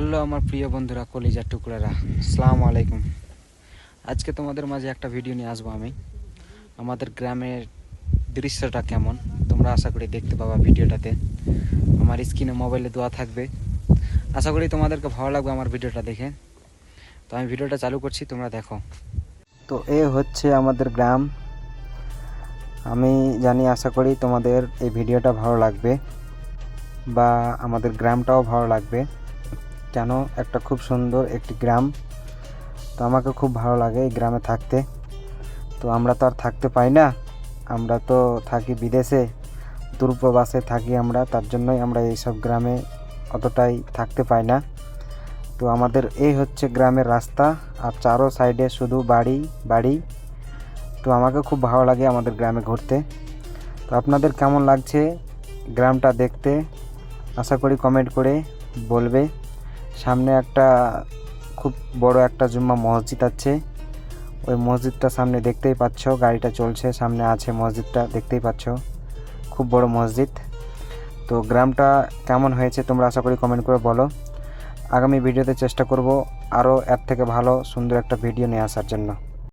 Hello আমার প্রিয় বন্ধুরা, কলিজার টুকরারা, আসসালামু আলাইকুম। আজকে তোমাদের মাঝে একটা ভিডিও নিয়ে আসবো আমি। আমাদের গ্রামের দৃশ্যটা কেমন তোমরা আশা করি দেখতে পাবা ভিডিওটাতে। আমার স্ক্রিনে মোবাইলে দেওয়া থাকবে, আশা করি তোমাদেরকে ভালো লাগবে আমার ভিডিওটা দেখে। তো আমি ভিডিওটা চালু করছি, তোমরা দেখো। তো এ হচ্ছে আমাদের গ্রাম। আমি জানি, আশা করি তোমাদের এই ভিডিওটা ভালো লাগবে বা আমাদের গ্রামটাও ভালো লাগবে। কেন, একটা খুব সুন্দর একটি গ্রাম। তো আমাকে খুব ভালো লাগে এই গ্রামে থাকতে। তো আমরা তো আর থাকতে পাই না, আমরা তো থাকি বিদেশে, দূরপ্রবাসে থাকি আমরা, তার জন্যই আমরা এইসব গ্রামে অতটাই থাকতে পাই না। তো আমাদের এই হচ্ছে গ্রামের রাস্তা, আর চারো সাইডে শুধু বাড়ি বাড়ি। তো আমাকে খুব ভালো লাগে আমাদের গ্রামে ঘুরতে। তো আপনাদের কেমন লাগছে গ্রামটা দেখতে আশা করি কমেন্ট করে বলবে। সামনে একটা খুব বড় একটা জুম্মা মসজিদ আছে, ওই মসজিদটা সামনে দেখতেই পাচ্ছ, গাড়িটা চলছে, সামনে আছে মসজিদটা দেখতেই পাচ্ছ, খুব বড় মসজিদ। তো গ্রামটা কেমন হয়েছে তোমরা আশা করি কমেন্ট করে বলো। আগামী ভিডিওতে চেষ্টা করব আরও এর থেকে ভালো সুন্দর একটা ভিডিও নিয়ে আসার জন্য।